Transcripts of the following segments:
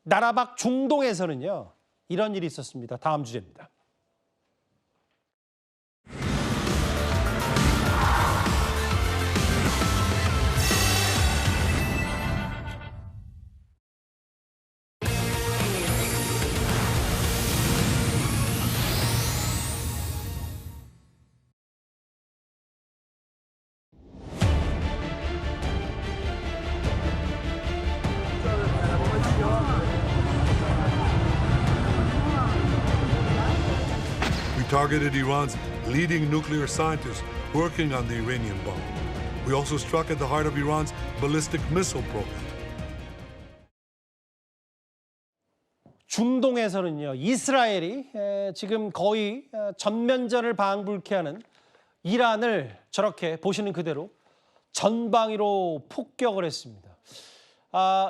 나라 밖 중동에서는요, 이런 일이 있었습니다. 다음 주제입니다. We targeted Iran's leading nuclear scientists working on the Iranian bomb. We also struck at the heart of Iran's ballistic missile program. 중동에서는요, 이스라엘이 지금 거의 전면전을 방불케 하는 이란을 저렇게 보시는 그대로 전방위로 폭격을 했습니다.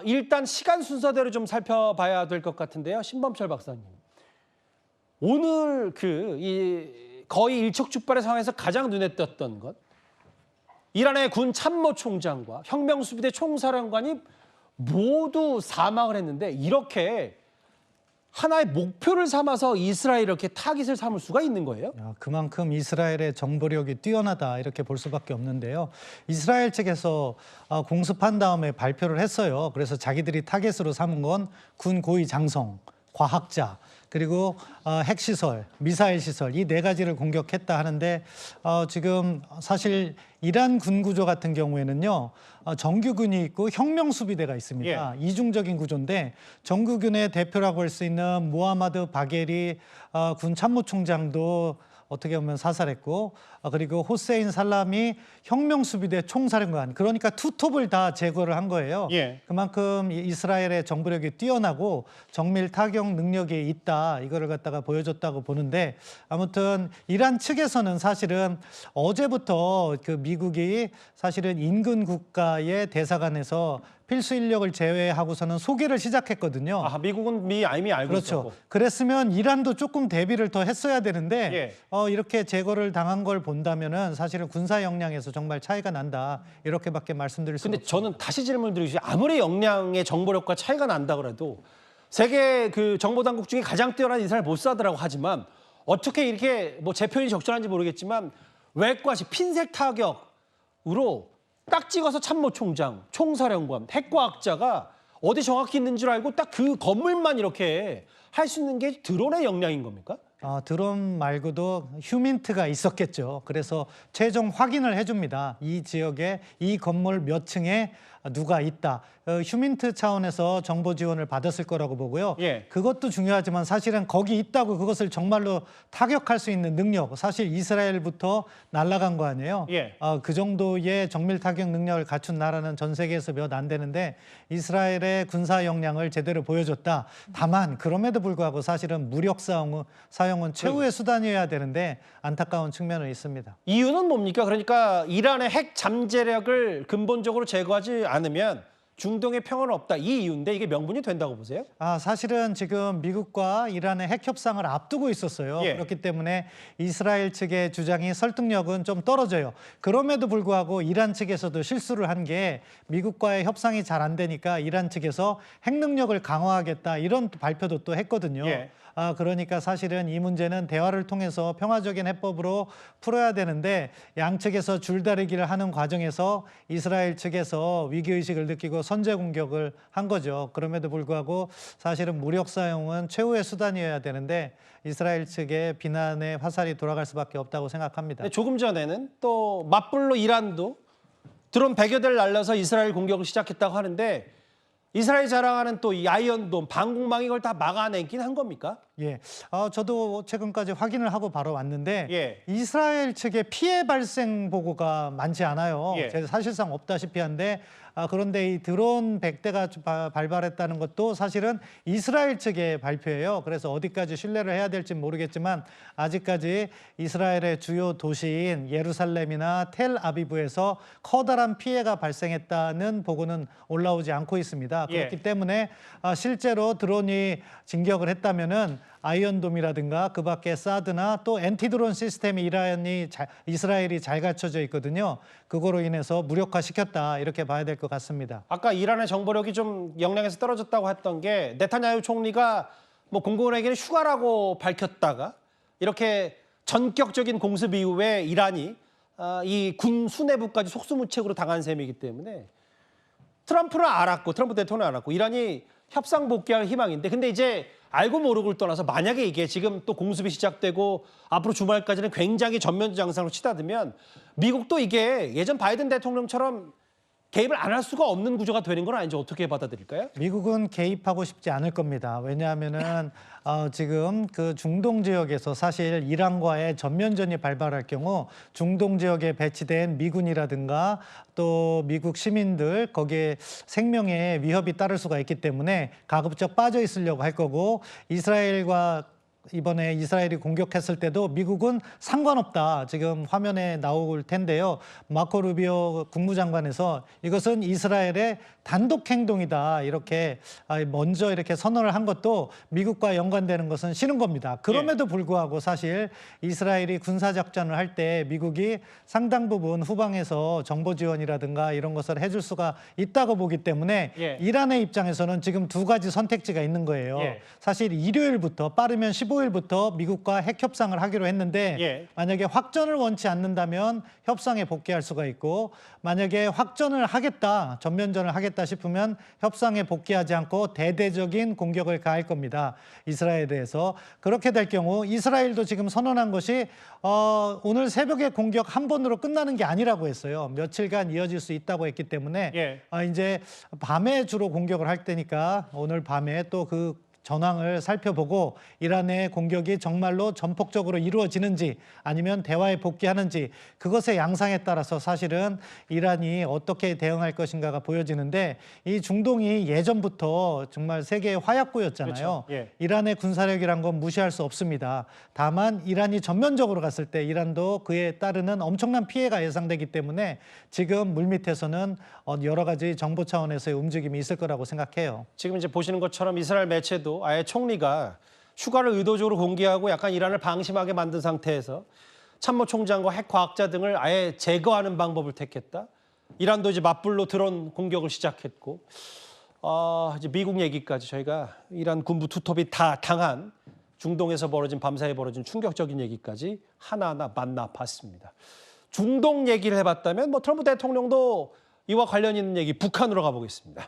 일단 시간 순서대로 좀 살펴봐야 될 것 같은데요. 신범철 박사님. 오늘 거의 일촉즉발의 상황에서 가장 눈에 띄었던 것, 이란의 군 참모총장과 혁명수비대 총사령관이 모두 사망을 했는데, 이렇게 하나의 목표를 삼아서 이스라엘이 이렇게 타깃을 삼을 수가 있는 거예요? 그만큼 이스라엘의 정보력이 뛰어나다 이렇게 볼 수밖에 없는데요. 이스라엘 측에서 공습한 다음에 발표를 했어요. 그래서 자기들이 타깃으로 삼은 건 군 고위 장성, 과학자, 그리고 핵시설, 미사일 시설, 이 네 가지를 공격했다 하는데, 지금 사실 이란 군 구조 같은 경우에는요, 정규군이 있고 혁명수비대가 있습니다. 이중적인 구조인데, 정규군의 대표라고 할 수 있는 무하마드 바게리 군 참모총장도 어떻게 보면 사살했고, 그리고 호세인 살람이 혁명수비대 총사령관, 그러니까 투톱을 다 제거를 한 거예요. 그만큼 이스라엘의 정보력이 뛰어나고 정밀 타격 능력이 있다, 이거를 갖다가 보여줬다고 보는데, 아무튼 이란 측에서는 사실은 어제부터 미국이 사실은 인근 국가의 대사관에서 필수 인력을 제외하고서는 소개를 시작했거든요. 미국은 이미 알고 그렇죠. 있었고. 그랬으면 이란도 조금 대비를 더 했어야 되는데, 이렇게 제거를 당한 걸 본다면은 사실은 군사 역량에서 정말 차이가 난다, 이렇게밖에 말씀드릴 수 없습니다. 근데 저는 다시 질문 드리죠. 아무리 역량의 정보력과 차이가 난다 그래도 세계 정보 당국 중에 가장 뛰어난 이스라엘 모사드라고 하지만, 어떻게 이렇게 제 표현이 적절한지 모르겠지만 외과시 핀셋 타격으로 딱 찍어서 참모총장, 총사령관, 핵과학자가 어디 정확히 있는 줄 알고 딱 그 건물만 이렇게 할 수 있는 게 드론의 역량인 겁니까? 드론 말고도 휴민트가 있었겠죠. 그래서 최종 확인을 해줍니다. 이 지역에 이 건물 몇 층에 누가 있다. 휴민트 차원에서 정보 지원을 받았을 거라고 보고요. 그것도 중요하지만 사실은 거기 있다고 그것을 정말로 타격할 수 있는 능력, 사실 이스라엘부터 날아간 거 아니에요. 그 정도의 정밀 타격 능력을 갖춘 나라는 전 세계에서 몇 안 되는데, 이스라엘의 군사 역량을 제대로 보여줬다. 다만 그럼에도 불구하고 사실은 무력 사용은 최후의 수단이어야 되는데 안타까운 측면은 있습니다. 이유는 뭡니까? 그러니까 이란의 핵 잠재력을 근본적으로 제거하지 않으면 중동의 평화는 없다, 이 이유인데 이게 명분이 된다고 보세요? 사실은 지금 미국과 이란의 핵 협상을 앞두고 있었어요. 그렇기 때문에 이스라엘 측의 주장이 설득력은 좀 떨어져요. 그럼에도 불구하고 이란 측에서도 실수를 한 게, 미국과의 협상이 잘 안 되니까 이란 측에서 핵 능력을 강화하겠다, 이런 발표도 또 했거든요. 그러니까 사실은 이 문제는 대화를 통해서 평화적인 해법으로 풀어야 되는데, 양측에서 줄다리기를 하는 과정에서 이스라엘 측에서 위기의식을 느끼고 선제 공격을 한 거죠. 그럼에도 불구하고 사실은 무력 사용은 최후의 수단이어야 되는데 이스라엘 측의 비난의 화살이 돌아갈 수밖에 없다고 생각합니다. 조금 전에는 또 맞불로 이란도 드론 100여 대를 날려서 이스라엘 공격을 시작했다고 하는데, 이스라엘이 자랑하는 또 이 아이언돔, 방공망이 이걸 다 막아내긴 한 겁니까? 저도 최근까지 확인을 하고 바로 왔는데, 이스라엘 측의 피해 발생 보고가 많지 않아요. 사실상 없다시피 한데, 그런데 이 드론 100대가 발발했다는 것도 사실은 이스라엘 측의 발표예요. 그래서 어디까지 신뢰를 해야 될지 모르겠지만, 아직까지 이스라엘의 주요 도시인 예루살렘이나 텔아비브에서 커다란 피해가 발생했다는 보고는 올라오지 않고 있습니다. 그렇기 때문에 실제로 드론이 진격을 했다면은 아이언돔이라든가 그밖에 사드나 또 엔티드론 시스템이 이스라엘이 잘 갖춰져 있거든요. 그거로 인해서 무력화시켰다 이렇게 봐야 될 것 같습니다. 아까 이란의 정보력이 좀 역량에서 떨어졌다고 했던 게 네타냐후 총리가 뭐 공군에게는 휴가라고 밝혔다가 이렇게 전격적인 공습 이후에 이란이 이 군 수뇌부까지 속수무책으로 당한 셈이기 때문에 트럼프는 알았고 트럼프 대통령은 알았고 이란이 협상 복귀할 희망인데 근데 이제 알고 모르고를 떠나서 만약에 이게 지금 또 공습이 시작되고 앞으로 주말까지는 굉장히 전면전 양상으로 치닫으면 미국도 이게 예전 바이든 대통령처럼 개입을 안 할 수가 없는 구조가 되는 건 아닌지 어떻게 받아들일까요? 미국은 개입하고 싶지 않을 겁니다. 왜냐하면은 지금 그 중동 지역에서 사실 이란과의 전면전이 발발할 경우 중동 지역에 배치된 미군이라든가 또 미국 시민들 거기에 생명에 위협이 따를 수가 있기 때문에 가급적 빠져 있으려고 할 거고 이번에 이스라엘이 공격했을 때도 미국은 상관없다. 지금 화면에 나올 텐데요. 마코 루비오 국무장관에서 이것은 이스라엘의 단독 행동이다. 이렇게 먼저 이렇게 선언을 한 것도 미국과 연관되는 것은 싫은 겁니다. 그럼에도 불구하고 사실 이스라엘이 군사작전을 할 때 미국이 상당 부분 후방에서 정보 지원이라든가 이런 것을 해줄 수가 있다고 보기 때문에 이란의 입장에서는 지금 두 가지 선택지가 있는 거예요. 사실 일요일부터 빠르면 15일부터 미국과 핵 협상을 하기로 했는데 만약에 확전을 원치 않는다면 협상에 복귀할 수가 있고 만약에 확전을 하겠다, 전면전을 하겠다 싶으면 협상에 복귀하지 않고 대대적인 공격을 가할 겁니다. 이스라엘에 대해서. 그렇게 될 경우 이스라엘도 지금 선언한 것이 오늘 새벽에 공격 한 번으로 끝나는 게 아니라고 했어요. 며칠간 이어질 수 있다고 했기 때문에 이제 밤에 주로 공격을 할 테니까 오늘 밤에 또 그 전황을 살펴보고 이란의 공격이 정말로 전폭적으로 이루어지는지 아니면 대화에 복귀하는지 그것의 양상에 따라서 사실은 이란이 어떻게 대응할 것인가가 보여지는데 이 중동이 예전부터 정말 세계의 화약고였잖아요. 그렇죠. 이란의 군사력이란 건 무시할 수 없습니다. 다만 이란이 전면적으로 갔을 때 이란도 그에 따르는 엄청난 피해가 예상되기 때문에 지금 물밑에서는 여러 가지 정보 차원에서의 움직임이 있을 거라고 생각해요. 지금 이제 보시는 것처럼 이스라엘 매체도 아예 총리가 휴가를 의도적으로 공개하고 약간 이란을 방심하게 만든 상태에서 참모총장과 핵과학자 등을 아예 제거하는 방법을 택했다. 이란도 이제 맞불로 드론 공격을 시작했고 이제 미국 얘기까지 저희가 이란 군부 투톱이 다 당한 중동에서 벌어진 밤사이에 벌어진 충격적인 얘기까지 하나하나 만나봤습니다. 중동 얘기를 해봤다면 뭐 트럼프 대통령도 이와 관련 있는 얘기 북한으로 가보겠습니다.